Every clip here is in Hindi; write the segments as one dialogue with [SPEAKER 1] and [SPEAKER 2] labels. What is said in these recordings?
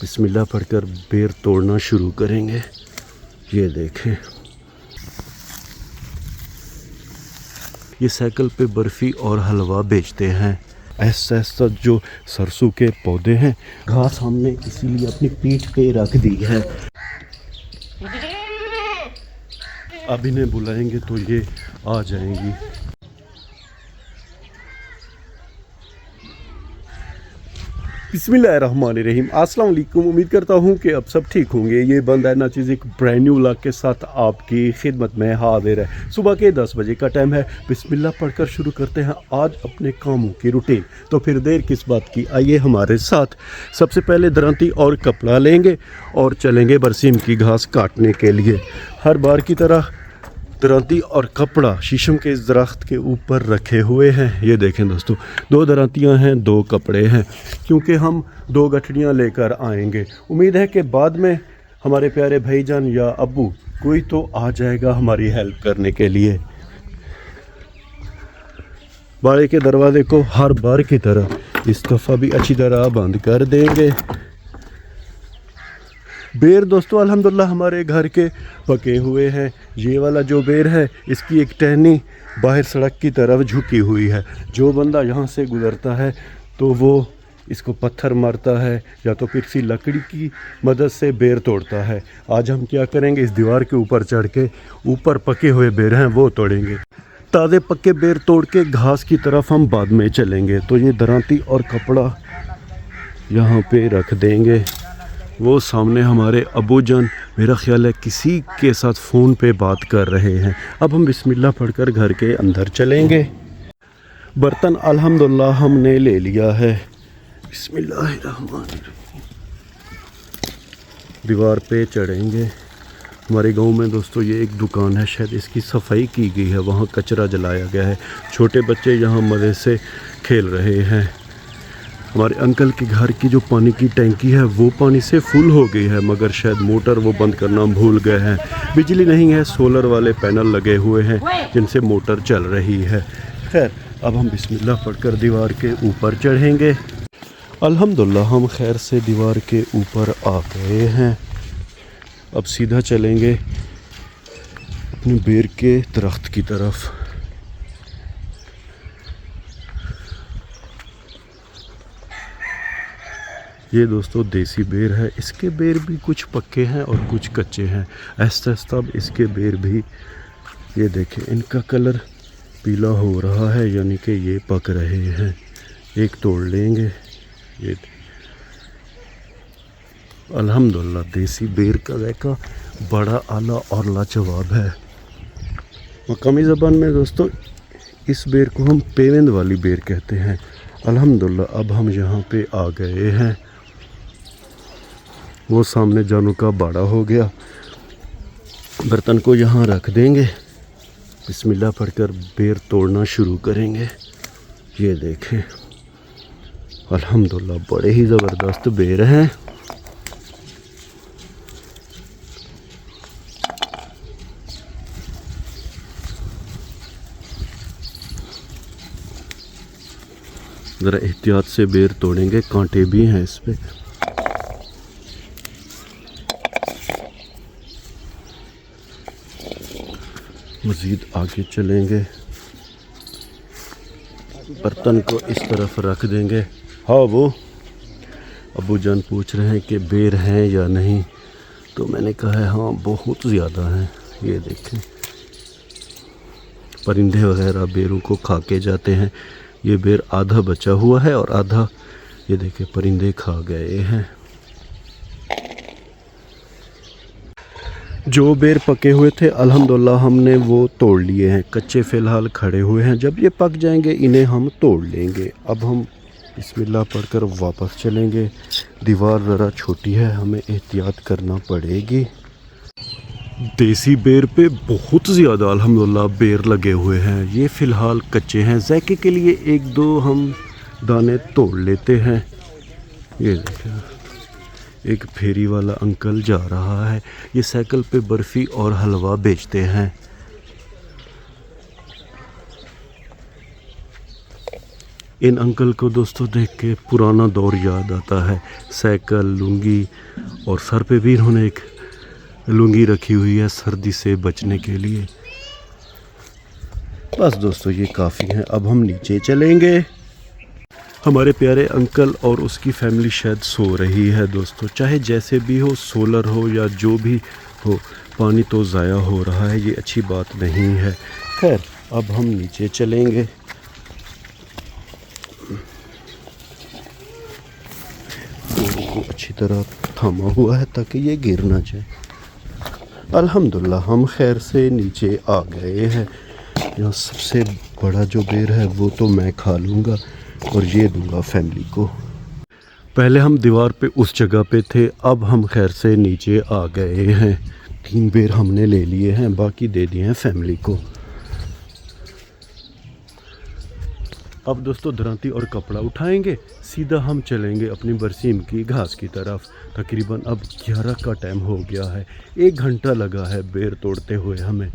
[SPEAKER 1] बिस्मिल्लाह पढ़कर बेर तोड़ना शुरू करेंगे। ये देखें, ये साइकिल पे बर्फ़ी और हलवा बेचते हैं। ऐसा ऐसा जो सरसों के पौधे हैं, घास हमने इसीलिए अपनी पीठ पे रख दी है। अब इन्हें बुलाएंगे तो ये आ जाएंगी। बिस्मिल्लाहिर्रहमानिर्रहीम। अस्सलाम वालेकुम। उम्मीद करता हूँ कि अब सब ठीक होंगे। ये बंद है ना चीज़ एक ब्रांड न्यू व्लॉग के साथ आपकी खिदमत में हाजिर है। सुबह के 10 बजे का टाइम है। बिस्मिल्लाह पढ़कर शुरू करते हैं आज अपने कामों की रूटीन। तो फिर देर किस बात की, आइए हमारे साथ। सबसे पहले दरांती और कपड़ा लेंगे और चलेंगे बरसीम की घास काटने के लिए। हर बार की तरह दरांती और कपड़ा शीशम के इस दरख्त के ऊपर रखे हुए हैं। ये देखें दोस्तों, 2 दरांतियां हैं, 2 कपड़े हैं, क्योंकि हम 2 गठड़ियां लेकर आएंगे। उम्मीद है कि बाद में हमारे प्यारे भाईजान या अब्बू कोई तो आ जाएगा हमारी हेल्प करने के लिए। बाड़े के दरवाजे को हर बार की तरह इस दफ़ा भी अच्छी तरह बंद कर देंगे। बेर दोस्तों अल्हम्दुलिल्लाह हमारे घर के पके हुए हैं। ये वाला जो बेर है, इसकी एक टहनी बाहर सड़क की तरफ झुकी हुई है। जो बंदा यहाँ से गुज़रता है तो वो इसको पत्थर मारता है या तो किसी लकड़ी की मदद से बेर तोड़ता है। आज हम क्या करेंगे, इस दीवार के ऊपर चढ़ के ऊपर पके हुए बेर हैं वो तोड़ेंगे। ताज़े पक्के बेर तोड़ के घास की तरफ हम बाद में चलेंगे। तो ये दरांती और कपड़ा यहाँ पे रख देंगे। वो सामने हमारे अबू जान मेरा ख्याल है किसी के साथ फ़ोन पे बात कर रहे हैं। अब हम बिस्मिल्लाह पढ़कर घर के अंदर चलेंगे। बर्तन अल्हम्दुलिल्लाह हमने ले लिया है। बिस्मिल्लाहिर्रहमानिर्रहीम। दीवार पे चढ़ेंगे। हमारे गांव में दोस्तों ये एक दुकान है, शायद इसकी सफाई की गई है, वहाँ कचरा जलाया गया है। छोटे बच्चे यहाँ मज़े से खेल रहे हैं। हमारे अंकल के घर की जो पानी की टैंकी है वो पानी से फुल हो गई है, मगर शायद मोटर वो बंद करना भूल गए हैं। बिजली नहीं है, सोलर वाले पैनल लगे हुए हैं जिनसे मोटर चल रही है। खैर, अब हम बिस्मिल्लाह पढ़कर दीवार के ऊपर चढ़ेंगे। अल्हम्दुलिल्लाह हम खैर से दीवार के ऊपर आ गए हैं। अब सीधा चलेंगे अपने बेर के दरख्त की तरफ। ये दोस्तों देसी बेर है। इसके बेर भी कुछ पक्के हैं और कुछ कच्चे हैं। ऐसा अब इसके बेर भी, ये देखें, इनका कलर पीला हो रहा है, यानी कि ये पक रहे हैं। एक तोड़ लेंगे। ये अल्हम्दुलिल्लाह देसी बेर का जायका बड़ा आला और लाजवाब है। मकामी ज़बान में दोस्तों इस बेर को हम पेवेंद वाली बेर कहते हैं। अल्हम्दुलिल्लाह अब हम यहाँ पे आ गए हैं। वो सामने जानू का बाड़ा हो गया। बर्तन को यहाँ रख देंगे। बिस्मिल्लाह पढ़कर बेर तोड़ना शुरू करेंगे। ये देखें, अल्हम्दुलिल्लाह बड़े ही ज़बरदस्त बेर हैं। ज़रा एहतियात से बेर तोड़ेंगे, कांटे भी हैं इस पे। मज़ीद आगे चलेंगे। बर्तन को इस तरफ रख देंगे। हाँ, वो अबू जान पूछ रहे हैं कि बेर हैं या नहीं, तो मैंने कहा है हाँ बहुत ज़्यादा हैं। ये देखें, परिंदे वगैरह बेरों को खा के जाते हैं। ये बेर आधा बचा हुआ है और आधा ये देखें परिंदे खा गए हैं। जो बेर पके हुए थे अल्हम्दुलिल्लाह हमने वो तोड़ लिए हैं। कच्चे फ़िलहाल खड़े हुए हैं, जब ये पक जाएंगे इन्हें हम तोड़ लेंगे। अब हम बिस्मिल्लाह पढ़कर वापस चलेंगे। दीवार ज़रा छोटी है, हमें एहतियात करना पड़ेगी। देसी बेर पे बहुत ज़्यादा अल्हम्दुलिल्लाह बेर लगे हुए हैं। ये फ़िलहाल कच्चे हैं, जायके के लिए 1-2 हम दाने तोड़ लेते हैं। ये देखें, एक फेरी वाला अंकल जा रहा है। ये साइकिल पे बर्फ़ी और हलवा बेचते हैं। इन अंकल को दोस्तों देख के पुराना दौर याद आता है। साइकिल, लुंगी और सर पे भी इन्होंने एक लुंगी रखी हुई है सर्दी से बचने के लिए। बस दोस्तों ये काफ़ी है, अब हम नीचे चलेंगे। हमारे प्यारे अंकल और उसकी फैमिली शायद सो रही है दोस्तों। चाहे जैसे भी हो, सोलर हो या जो भी हो, पानी तो ज़ाया हो रहा है, ये अच्छी बात नहीं है। खैर अब हम नीचे चलेंगे। को अच्छी तरह थामा हुआ है ताकि ये गिर ना जाए। अल्हम्दुलिल्लाह हम खैर से नीचे आ गए हैं। यहाँ सबसे बड़ा जो बेर है वो तो मैं खा लूँगा और ये दूंगा फैमिली को। पहले हम दीवार पे उस जगह पे थे, अब हम खैर से नीचे आ गए हैं। 3 बेर हमने ले लिए हैं, बाकी दे दिए हैं फैमिली को। अब दोस्तों दरांती और कपड़ा उठाएंगे, सीधा हम चलेंगे अपनी बरसीम की घास की तरफ। तकरीबन अब 11 का टाइम हो गया है, 1 घंटा लगा है बेर तोड़ते हुए हमें।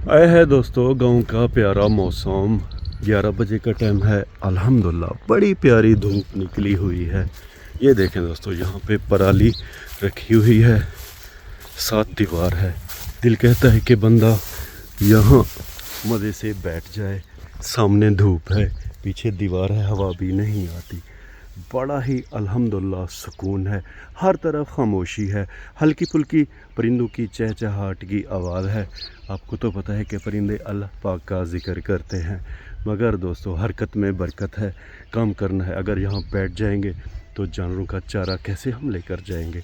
[SPEAKER 1] आए है दोस्तों गांव का प्यारा मौसम। 11 बजे का टाइम है। अल्हम्दुलिल्लाह बड़ी प्यारी धूप निकली हुई है। ये देखें दोस्तों, यहाँ पे पराली रखी हुई है, साथ दीवार है। दिल कहता है कि बंदा यहाँ मज़े से बैठ जाए। सामने धूप है, पीछे दीवार है, हवा भी नहीं आती। बड़ा ही अल्हम्दुलिल्लाह सुकून है। हर तरफ खामोशी है, हल्की फुल्की परिंदों की चहचहाट की आवाज़ है। आपको तो पता है कि परिंदे अल्लाह पाक का जिक्र करते हैं, मगर दोस्तों हरकत में बरकत है, काम करना है। अगर यहाँ बैठ जाएंगे तो जानवरों का चारा कैसे हम लेकर जाएंगे।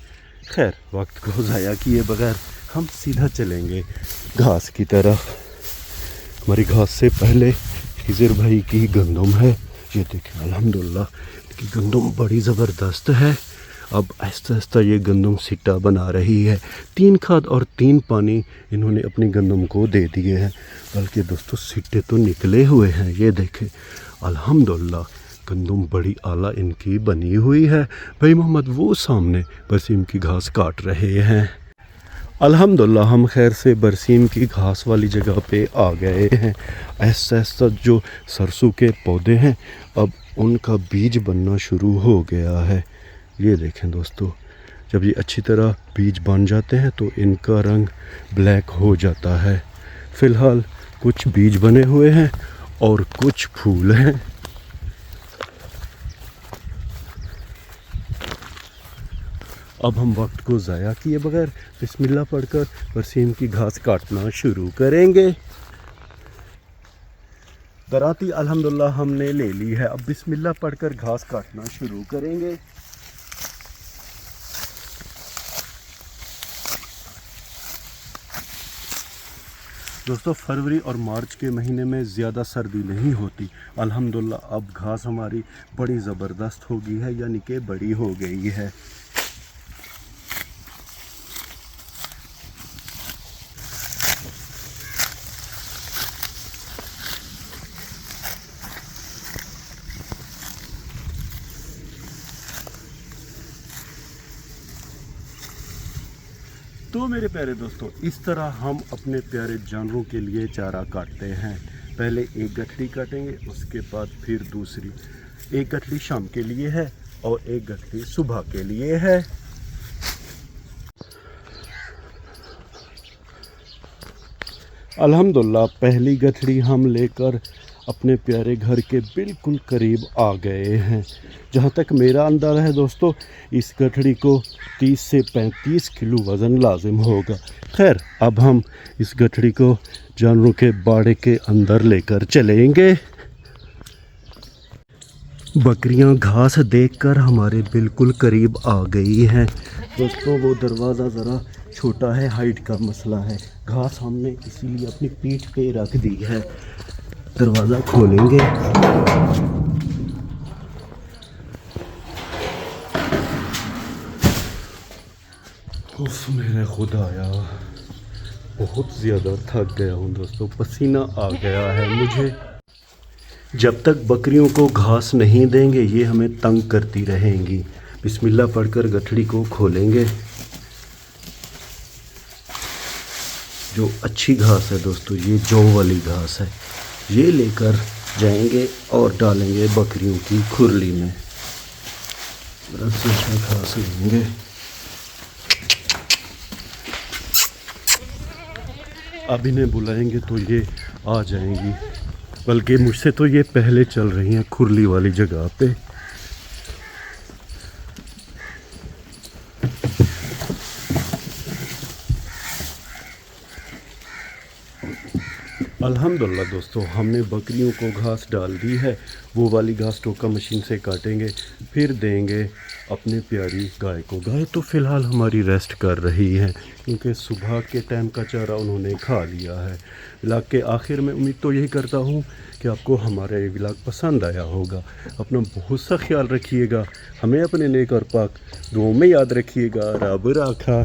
[SPEAKER 1] खैर वक्त को ज़ाया किए बगैर हम सीधा चलेंगे घास की तरफ। हमारी घास से पहले खिज़र भाई की गंदम है। ये देखें अल्हम्दुलिल्लाह कि गंदम बड़ी ज़बरदस्त है। अब आहिस्ता आहिस्ता ये गंदम सिट्टा बना रही है। 3 खाद और 3 पानी इन्होंने अपनी गंदम को दे दिए हैं, बल्कि दोस्तों सिट्टे तो निकले हुए हैं। ये देखें अल्हम्दुलिल्लाह गंदम बड़ी आला इनकी बनी हुई है। भाई मोहम्मद वो सामने बरसीम की घास काट रहे हैं। अल्हम्दुलिल्लाह हम खैर से बरसीम की घास वाली जगह पे आ गए हैं। आहिस्ता आहिस्ता जो सरसों के पौधे हैं अब उनका बीज बनना शुरू हो गया है। ये देखें दोस्तों, जब ये अच्छी तरह बीज बन जाते हैं तो इनका रंग ब्लैक हो जाता है। फ़िलहाल कुछ बीज बने हुए हैं और कुछ फूल हैं। अब हम वक्त को ज़ाया किए बगैर बिस्मिल्लाह पढ़कर बरसीम की घास काटना शुरू करेंगे। दराती अल्हम्दुलिल्लाह हमने ले ली है। अब बिस्मिल्लाह पढ़कर घास काटना शुरू करेंगे। दोस्तों फरवरी और मार्च के महीने में ज़्यादा सर्दी नहीं होती। अल्हम्दुलिल्लाह अब घास हमारी बड़ी ज़बरदस्त हो गई है, यानी कि बड़ी हो गई है। तो मेरे प्यारे दोस्तों इस तरह हम अपने प्यारे जानवरों के लिए चारा काटते हैं। पहले एक गठरी काटेंगे, उसके बाद फिर दूसरी। एक गठरी शाम के लिए है और एक गठरी सुबह के लिए है। अल्हम्दुलिल्लाह पहली गठरी हम लेकर अपने प्यारे घर के बिल्कुल करीब आ गए हैं। जहाँ तक मेरा अंदाज़ा है दोस्तों, इस गठरी को 30 से 35 किलो वज़न लाजिम होगा। खैर अब हम इस गठरी को जानवरों के बाड़े के अंदर लेकर चलेंगे। बकरियां घास देखकर हमारे बिल्कुल करीब आ गई हैं। दोस्तों वो दरवाज़ा ज़रा छोटा है, हाइट का मसला है। घास हमने इसीलिए अपनी पीठ पे रख दी है। दरवाज़ा खोलेंगे। उफ मेरे खुदाया, बहुत ज़्यादा थक गया हूँ दोस्तों, पसीना आ गया है मुझे। जब तक बकरियों को घास नहीं देंगे ये हमें तंग करती रहेंगी। बिस्मिल्लाह पढ़कर गठड़ी को खोलेंगे। जो अच्छी घास है दोस्तों, ये जौ वाली घास है। ये लेकर जाएंगे और डालेंगे बकरियों की खुरली में। इसमें घास लेंगे। अब इन्हें बुलाएंगे तो ये आ जाएंगी, बल्कि मुझसे तो ये पहले चल रही हैं खुरली वाली जगह पे। अल्हम्दुलिल्लाह दोस्तों, हमने बकरियों को घास डाल दी है। वो वाली घास टोका मशीन से काटेंगे, फिर देंगे अपने प्यारी गाय को। गाय तो फ़िलहाल हमारी रेस्ट कर रही है क्योंकि सुबह के टाइम का चारा उन्होंने खा लिया है। व्लॉग के आखिर में उम्मीद तो यही करता हूँ कि आपको हमारा ये व्लॉग पसंद आया होगा। अपना बहुत सा ख्याल रखिएगा, हमें अपने नेक और पाक दुआओं में याद रखिएगा। रब राखा।